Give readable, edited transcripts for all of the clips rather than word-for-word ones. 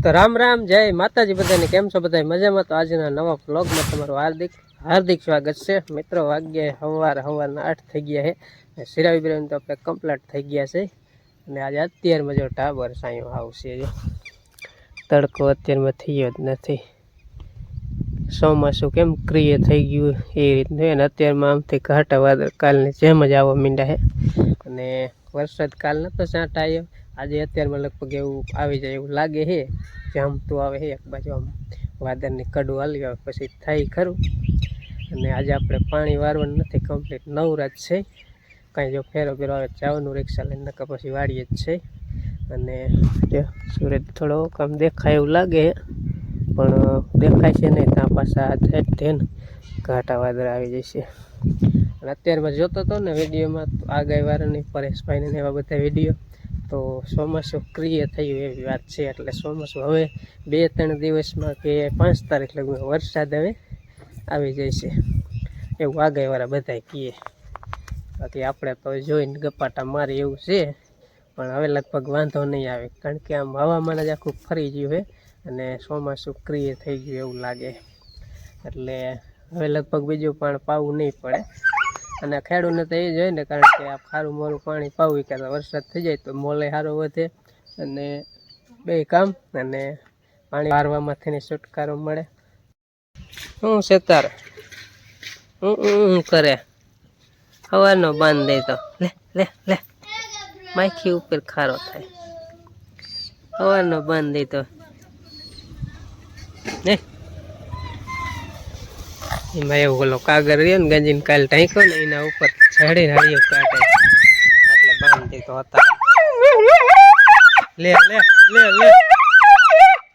તો રામ રામ, જય માતાજી બધાને. કેમ છો બધા? મજામાં? તો આજના નવા વ્લોગમાં તમારું હાર્દિક સ્વાગત છે મિત્રો. વાગ્યા સવારના 8 થઈ ગયા છે. સિરાવી બિરાવી તો આપણે કમ્પ્લીટ થઈ ગયા છે. અને આજે અત્યારમાં જો ટાબર સાયો આવશે. જો તડકો અત્યારમાં થયો જ નથી. ચોમાસું કેમ ક્રિય થઈ ગયું એ રીતનું. અને અત્યારમાં આમથી ઘાટા વાદળ કાલની જેમ જ આવવા માંડ્યા છે. અને વરસાદ કાલ નતો છાંટા આવ્યો, આજે અત્યારમાં લગભગ એવું આવી જાય એવું લાગે છે. જામતું આવે છે એક બાજુ, આમ વાદળની કડું હાલી આવે પછી થાય ખરું. અને આજે આપણે પાણી વારવાનું નથી, કમ્પ્લીટ નવરાત છે. કાંઈ જો ફેરો ફેરો આવે જવાનું રિક્ષા લઈને, નકર પછી વાડીએ જ છે. અને સૂરજ થોડો આમ દેખાય એવું લાગે, પણ દેખાય છે નહીં. ત્યાં પાછા થઈને ઘાટા વાદળ આવી જશે. અને અત્યારમાં જોતો હતો ને વિડીયોમાં આગાહી વાળાની પરેશભાઈને ને એવા બધા વિડીયો, તો ચોમાસું ક્રિય થયું એવી વાત છે. એટલે ચોમાસું હવે 2-3 દિવસમાં કે 5 તારીખ લગી વરસાદ હવે આવી જાય છે એવું આગાહીવાળા બધા કહે. બાકી આપણે તો જોઈને ગપાટા મારી એવું છે, પણ હવે લગભગ વાંધો નહીં આવે, કારણ કે આમ હવામાન જ આખું ફરી ગયું છે. અને ચોમાસું ક્રિય થઈ ગયું એવું લાગે. એટલે હવે લગભગ બીજું પણ પાવું નહીં પડે. અને ખેડૂતને તો એ જ હોય ને, કારણ કે આ ખારું મોરું પાણી પાવું કે વરસાદ થઈ જાય તો મોલે સારો વધે અને બે કામ, અને પાણી વારવામાંથી છુટકારો મળે. શું છે તારે? હું કરે? સવારનો બાંધ દે તો લે લે લે, માખી ઉપર ખારો થાય. સવારનો બાંધ દે તો ને એમાં એવું ઓલો કાગર રહ્યો ને ગંજીને કાલ ઢાંક્યો ને, એના ઉપર ચડી હાડીઓ કાઢે એટલે બાંધી તો હતા. લે લે લે લે,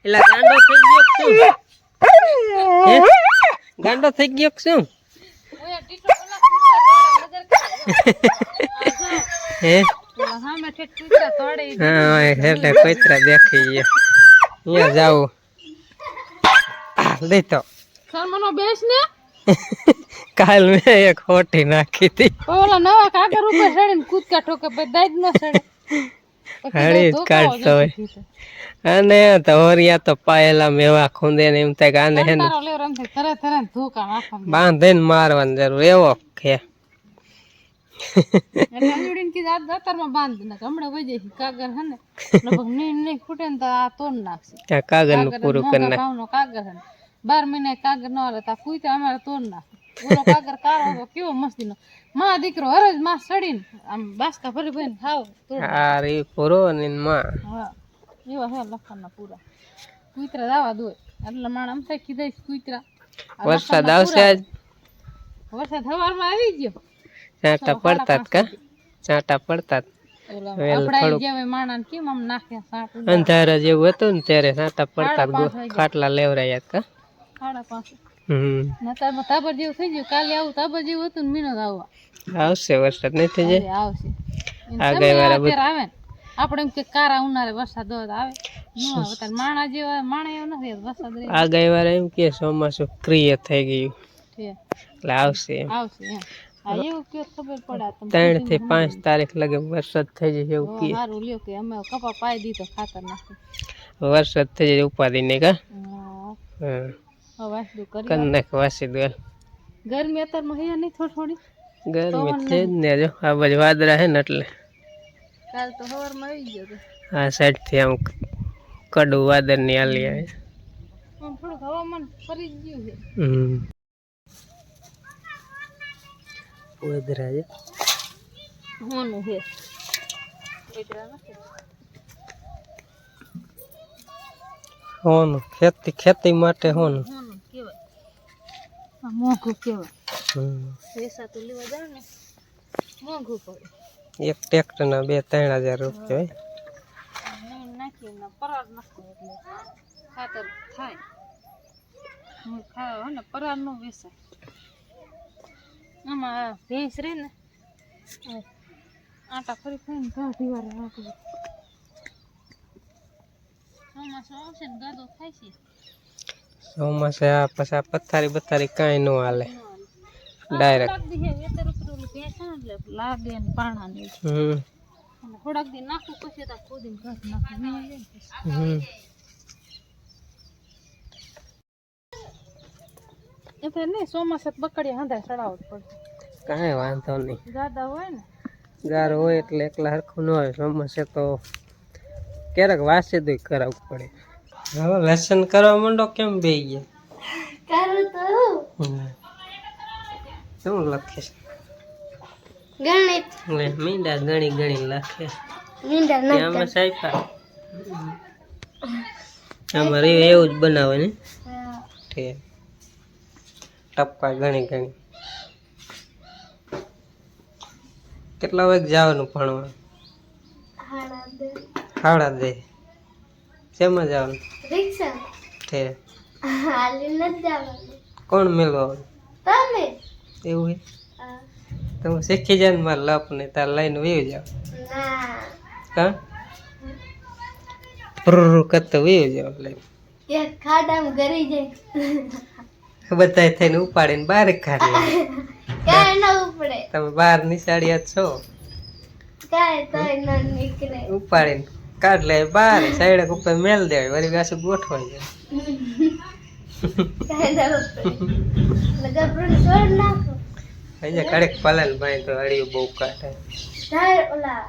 એલા ગાંડો થઈ ગયો શું? ગાંડો થઈ ગયો શું? હે હા, એટલે કોઈતરા દેખી ગયો. અહીંયા જાવું દે તો બેસ ને. કાલ મેં એક હોટી નાખી હતી, ઓલા નવા કાગર ઉપર ચડીને કૂદકા ઠોકે દાદ ન ચડે, હળી જ કાઢતો હોય. અને ધોરિયા તો પાયેલા મેવા ખૂંદે ને એમ થાય કે આને હે ને બાંધીને મારવાની જરૂર એવો છે. કાગર નું પૂરું કરી નાખ. 12 મહિને કાગર ન હાલે, કુઈતા અમારે તોડ નાખે. ઓલો કાગર કાળો કેવો મસ્તીનો, માં દીકરો હરજ માં સડીને આમ બાસકા ભરી ભરીને ખાવ. હા રે પૂરો ને માં. હા એવા હે લખણના પૂરા. કુઈતરા દાવા દોય એટલે માણ આમ થાય કીધા કુઈતરા. વરસાદ આવશે આજ? વરસાદ સવારમાં આવી ગયો. ચાટા પડતા કા ચાટા પડતા. અંધારા જેવું હતું ને ત્યારે સાટા પડતા, ખાટલા લેવરાયા કા 5:30. તાબર જેવું થઈ ગયું. કાલે આવું તાબર જેવું હતું ને મીનો આવવા આવશે. વરસાદ નહીં થઈ જાય આવશે. આગાહી વાળા આવે ને આપણે એમ કે કારા ઉનાળે વરસાદ આવે માણા જેવા માણા એવો નથી વરસાદ. આગાહી વાળા એમ કે ચોમાસું ક્રિય થઈ ગયું એટલે આવશે આવશે. એવું કે ખબર પડે 3 થી 5 તારીખ લગે વરસાદ થઈ જાય એવું કે. સારું લ્યો કે અમે કપા પાઈ દીધો, ખાતર નાખી. વરસાદ થઈ જાય ઉપાધિ નહીં કા. ગરમી અત્યારમાં હે નહીં થોડી ગરમી છે જ ને. જો આ બાજુ વાદળા હે ને એટલે કાલ તો સવારમાં આવી ગયો. આ સાઈડ થી આમ કડું વાદળ ની આલી આવે. થોડુંક હવામાન ફરી ગયું છે. વેદરા છે હોનું છે. વેદરા નથી હોનું. ખેતી માટે હોનું કેવાય. મોંઘું કેવાય. પૈસા તો લેવા જાવ ને મોંઘું પડે. એક ટ્રેક્ટર ના 2-3 હજાર રૂપિયા નાખી પરાર નાખો એટલે ખાતર થાય. ખાવા ને પરાર નો વેસાય. આમાં ભેંસ રે ને આટા ફરી ફરીને કાઢી વાર રાખવું. ચોમાસું આવશે ને ગાદો થાય છે. ચોમાસા પછી પથારી બથારી કાંઈ ન હાલે ડાયરેક્ટ લાગે ને પાણા ને થોડાક દી નાખું પછી ખોદીને ઘર નાખું. એટલે નહીં ચોમાસે બકડી હંધાય ચડાવવું જ પડે. કાંઈ વાંધો નહીં, ગાદા હોય ને ગાર હોય એટલે એકલા હરખું ન હોય. સમસ્યા તો ક્યારેક વાસે તો કરાવવું પડે. હવે લેસન કરવા માંડો. કેમ બે ગયા? કરું તો શું લખે? ગણિત. મીંડા ગણી ગણી લખે. મીંડા આમાં સાઈપા આમાં રહ્યું એવું જ બનાવે ને. ઠીક, ટપકા ગણી ગણી. કેટલા વાગે જવાનું ભણવા? 2:30. શેમાં જવાનું? રિક્ષા. ઠીક, હાલી નથી જવાનું. કોણ મેળવા? તમે. એવું હે? તમે શીખી જાય ને મારે લપ ને તાર લઈને વયું જાવ. ના. હા, ફ્રુ કરતો વયું જાવ લઈને. એક ખાડામાં ગરી જાય. બધાય થઈને ઉપાડીને બહાર કાઢી. કાંઈ ના ઉપડે. તમે બહાર નિશાળિયા છો, કાંઈ તોય ન નીકળે. ઉપાડીને કાઢ લે બહાર, સાઈડ ઉપર મેલ દેવાય, વળી પાછું ગોઠવાઈ જાય. કાંઈ ના ઉપડે. લગભગ છોડ નાખો. અહીંયા કડક પલન ભાઈ તો અડિયું બહુ કાઢે. ધાર ઓલા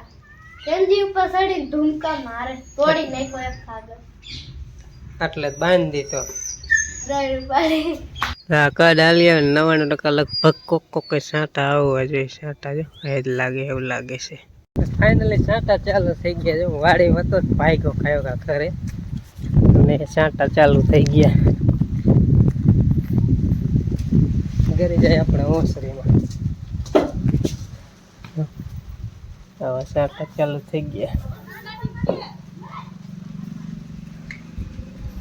કેમજી ઉપર ચડીને ધૂમકા મારે, તોડી નાખ્યો એક કાગળ. એટલે જ બાંધી દીધો. દર પાડી. હા, કડ આલિયા 99% લગભગ કોક સાંટા આવવા જોઈએ. સાંટા જો એ જ લાગે, એવું લાગે છે. ફાઇનલી સાંટા ચાલુ થઈ ગયા. જો વાડી હતો ભાઈકો ખાયો કા ઘરે, અને સાંટા ચાલુ થઈ ગયા. ઘરે જાય આપણે ઓસરીમાં. હવે સાંટા ચાલુ થઈ ગયા.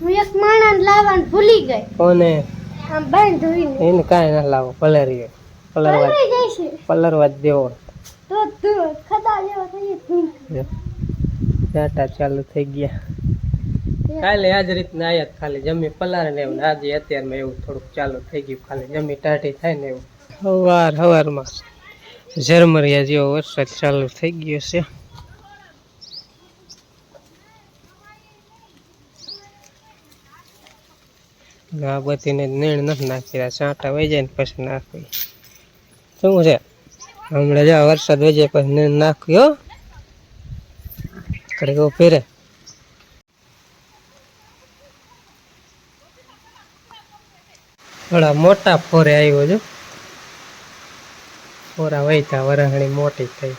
હું એક માણસ લાવવાનું ભૂલી ગઈ. કોને? આમ બાંધવીને. એને કાંઈ ના લાવો, પલરીએ પલરવા જઈશે પલરવા જ દેવો. તો તું ખડા જેવો થઈ તું. સાંટા ચાલુ થઈ ગયા. કાલે આજ રીતના આયા ખાલી જમી પલારે ને એવું. આજે અત્યારમાં એવું થોડુંક ચાલુ થઈ ગયું, ખાલી જમી ટાઢી થાય ને એવું. સવારમાં ઝરમરિયા જેવો વરસાદ ચાલુ થઈ ગયો છે. આ બધીને નીણ નથી નાખી, સાંટા વહી જાય ને પછી નાખવી. શું છે હમણાં જા વરસાદ વહી જાય પછી નીણ નાખ્યો કડકો ફેરે. થોડા મોટા ફોરે આવ્યો છો. ફોરા વહીતા વરાહણી મોટી થઈ.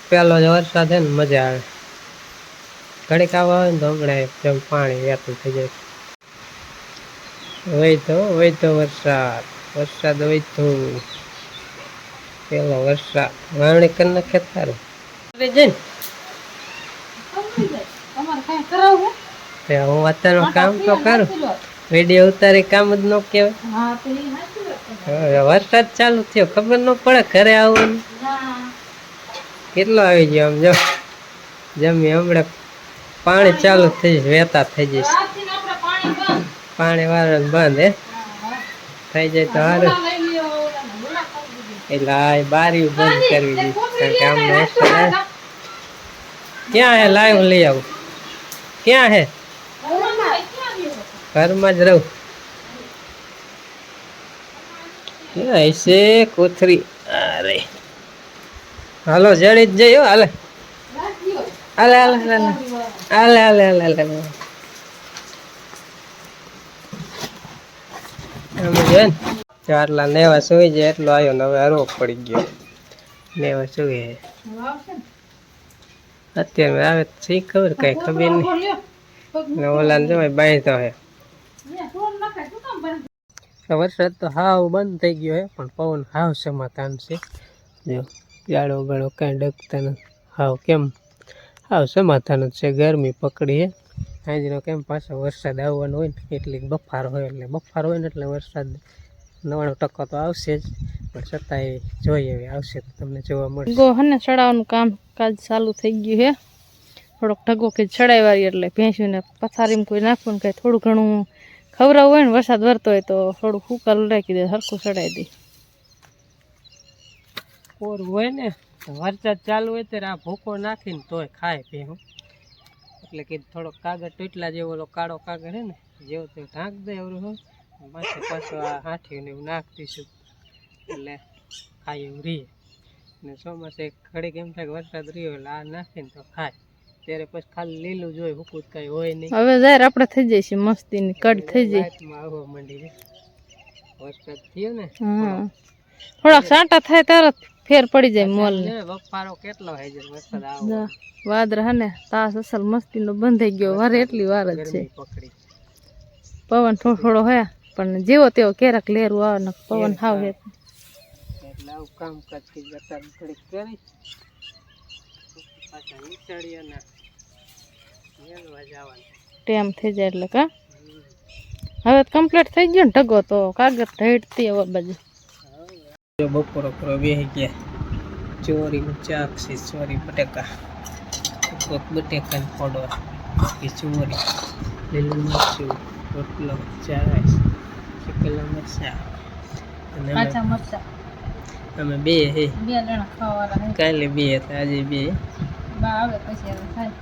પેલો જ વરસાદ છે ને મજા આવે. ઘડીક આવવા આવે ને તો હમણાં જેમ પાણી વહેતું થઈ જાય. વહીતો વરસાદ વહીતો. પેલો વરસાદ વાવણી કરી નાખે તારું જઈને. હું અત્યારનું કામ તો કરું, વિડીયો ઉતારી કામ જ ન કહેવાય. વરસાદ ચાલુ થયો ખબર ન પડે ઘરે આવવાનું. કેટલો આવી ગયો આમ જો. જમી હમણાં પાણી ચાલુ થઈ જશે, વહેતા થઈ જશે. પાણી વાળવાનું બંધ થઈ જાય તો સારું. એટલે આ બારી બંધ કરવી જોઈએ, કારણ કે આમ ક્યાં હે લાઈવ લઈ આવું. ક્યાં હે? ઘરમાં જ રહું. ऐसे कोथरी अरे हालो जड़ी जयो हाले हाले हाले हाले हाले हाले हाले हाले हम जन चारला नेवा सोई जे એટલો આયો ને હવે હરો પડી ગયો. નેવા સોઈ હે અત્યારે આવે સી ખબર કઈ ખબર નહીં. ને ઓલાને જો બાંધતો હે. વરસાદ તો હાવ બંધ થઈ ગયો હે, પણ પવન હાવ સમાધાન છે. જો જાડો ગાળો કાંઈ ડગતા નથી. હાવ કેમ હાવ સમાધાન જ છે. ગરમી પકડી હે. આજનો કેમ પાછો વરસાદ આવવાનો હોય ને એટલી બફાર હોય, એટલે બફાર હોય ને એટલે વરસાદ 99% તો આવશે જ, પણ છતાંય જોઈએ એવી આવશે તો તમને જોવા મળશે. ગો હને ચડાવવાનું કામકાજ ચાલુ થઈ ગયું હે. થોડોક ઢગો કે ચડાવવારી એટલે ભેંસુને પથારીમાં કોઈ નાખવું ને કંઈ થોડું ઘણું ખવડાવવું હોય ને વરસાદ વરતો હોય તો થોડું ફૂકાલું રાખી દે, હરખું ચડાવી દે. કોરું હોય ને વરસાદ ચાલુ હોય ત્યારે આ ભૂકો નાખીને તોય ખાય ભેહું. એટલે કે થોડોક કાગળ ટૂટલા જેવો ઓલો કાળો કાગળ હે ને જેવો તે ઢાંક દે એવડું હોય પાછું આ હાંઠીને એવું નાખી દઈશું એટલે ખાય એવું રહીએ. ને ચોમાસે ઘડીક એમ થાય કે વરસાદ રહ્યો એટલે આ નાખીને તો ખાય, ત્યારે પછી ખાલી લીલું જ હોય, હુકું કઈ હોય નહીં. હવે જ્યારે આપણે થઈ જઈશું મસ્તીની કડ થઈ જાય. લાઈટમાં આવવા માંડી છે વરસાદ થયો ને. હા, થોડાક સાંટા થાય તરત ફેર પડી જાય મોલ ને. બફારો કેટલો હોય છે વરસાદ આવે. વાદરા હે ને તાસ અસલ મસ્તીનો બંધ થઈ ગયો, વારે એટલી વાર જ છે. પકડી પવન થોડો થોડો હે પણ જેવો તેવો ક્યારેક લેરું આવે ને પવન હાવ હે એટલે આવું કામકાજ થી જતા થોડીક કરી પાછા નીચળીએ ને મેળવા જવાનું ટેમ થઈ જાય એટલે કા. હવે કમ્પ્લીટ થઈ ગયો ને ઢગો તો કાગળ ઢેડતી હવે બાજુ. બપોરો કરો બેસી ગયા, ચોરીનું ચાક છે, ચોરી બટેકા, બટેકા ને ફોડવા, ચોરી, લીલું મરચું, રોટલો, ચાય, શેકેલા મરચા, કાચા મરચા. અમે બે હે, 2 જણા ખાવાવાળા હે. કાલે બે હતા, આજે બે. બા આવે પછી હવે થાય.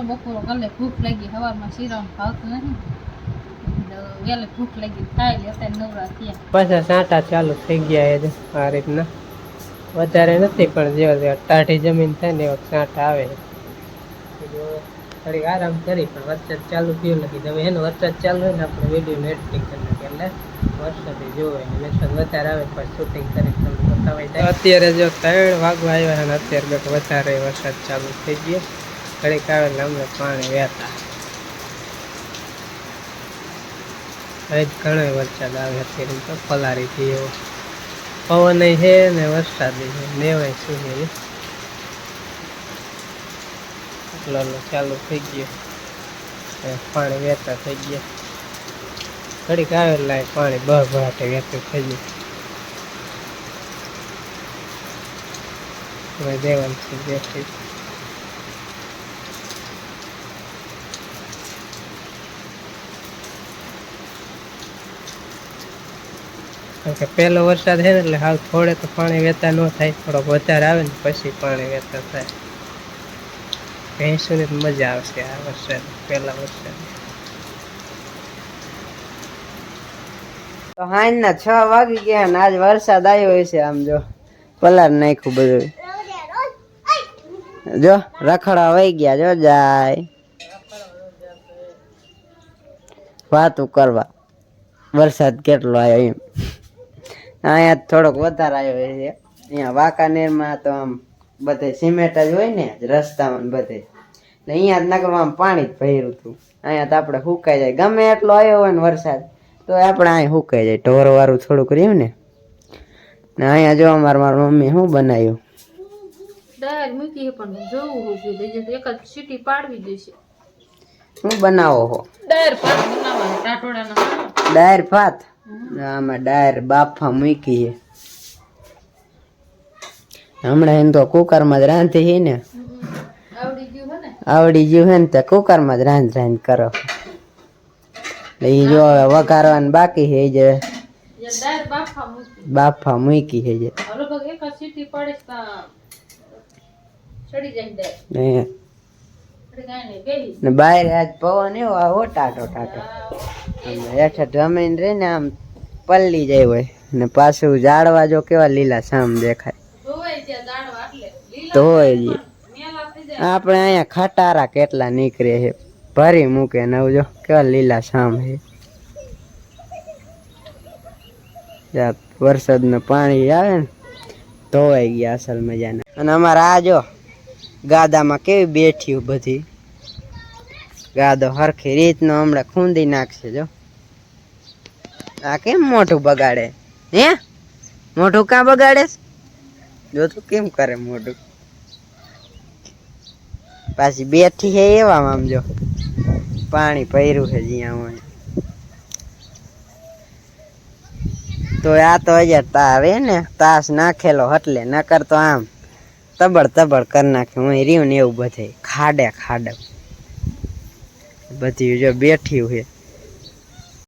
બપોરો કાલે ભૂખ લાગી, સવારમાં શીરાનું ભાવતું નથી, વેલે ભૂખ લાગી ખાઈ લે, અત્યારે નવરા થયા. પાછા સાંટા ચાલુ થઈ ગયા છે આ રીતના, વધારે નથી પણ જેવા જેવા ટાઢી જમીન થાય ને એવા સાંટા આવે. થોડીક આરામ કરી પણ વરસાદ ચાલુ થયો નથી. હવે એનો વરસાદ ચાલુ હોય ને આપણે વિડીયો એડિટિંગ કરી નાખીએ એટલે વરસાદ જોવે ને વરસાદ વધારે આવે પછી શૂટિંગ કરી તમને બતાવાય જાય. અત્યારે જો 3 વાગવા આવ્યા અને અત્યારે કંઈક વધારે વરસાદ ચાલુ થઈ ગયો. ઘડીક આવે એટલે અમને પાણી વહેતા. હવે ઘણો વરસાદ આવે અત્યારે તો પલારી થી એવો પવન છે ને વરસાદ છે નેવાય શું છે એટલો ચાલુ થઈ ગયો. પાણી વહેતા થઈ ગયા. ઘડીક આવે એટલે પાણી બહાટે વહેતું થઈ ગયું. હવે દેવાનું છે બેઠી. કારણ કે પહેલો વરસાદ છે ને એટલે હાલ થોડે તો પાણી વહેતા ન થાય, થોડોક વધારે આવે ને પછી પાણી વહેતા થાય. ભેંસોને મજા આવશે આ વરસાદ, પહેલા વરસાદ. તો હાંજના 6 વાગી ગયા ને આજ વરસાદ આવ્યો છે. આમ જો પલાર નાખ્યું બધું, જો રખડા વહી ગયા, જો જાય વાતું કરવા. વરસાદ કેટલો આવ્યો એમ. અહીંયા થોડોક વધારે આવ્યો છે. અહીંયા વાંકાનેરમાં તો આમ બધે સિમેન્ટ જ હોય ને રસ્તામાં બધે, એટલે અહીંયા જ નગરમાં પાણી જ ભર્યું હતું. અહીંયા તો આપણે સુકાઈ જાય, ગમે એટલો આવ્યો હોય ને વરસાદ તો આપણે અહીં સુકાઈ જાય. ઢોર વાળું થોડુંક રહ્યું ને. અહીંયા જો મારી મમ્મી શું બનાવ્યું, દાળ મૂકી પણ જોવું જોઈએ, એક જ સીટી પાડવી જોઈશે. શું બનાવો છો? દાળ ભાત બનાવવાના, ટાટોડાના. દાળ ભાત? આમાં દાળ બાફા મૂકી છે. હમણાં એમ તો કુકરમાં જ રાંધી છે ને, આવડી ગયું હે ને તો કુકરમાં જ રાંધ કરો. એ જો હવે વઘારવાનું બાકી છે, જે બાફા મૂકી છે જે. ને બહાર આજ પવન એવો આવો ટાટો ટાટો, હેઠે જમીન રહી ને આમ પલ્લી જાય હોય ને પાછું ઝાડવા જો કેવા લીલા સામ દેખાય. તો આપણે અહીંયા ખટારા કેટલા નીકળે છે, ભરી મૂકે ને જો કેવા લીલા સામ છે. વરસાદ નું પાણી આવે ને ધોવાઈ ગયા અસલ મજાના. અને અમારે આ જો ગાદામાં કેવી બેઠી બધી, ગાદો હરખી રીતનો હમણાં ખૂંદી નાખશે. જો આ કેમ મોઢું બગાડે હે, મોઢું કાં બગાડે જો તું કેમ કરે મોઢું. પાછી બેઠી છે એવામાં આમ જો પાણી ભર્યું છે જ્યાં હોય. તો આ તો હજાર તારે ને તાસ નાખેલો એટલે નકર તો આમ તબડ તબડ કરી નાખે. હું રહ્યું ને એવું બધે ખાડે ખાડે બધી જો બેઠી છે.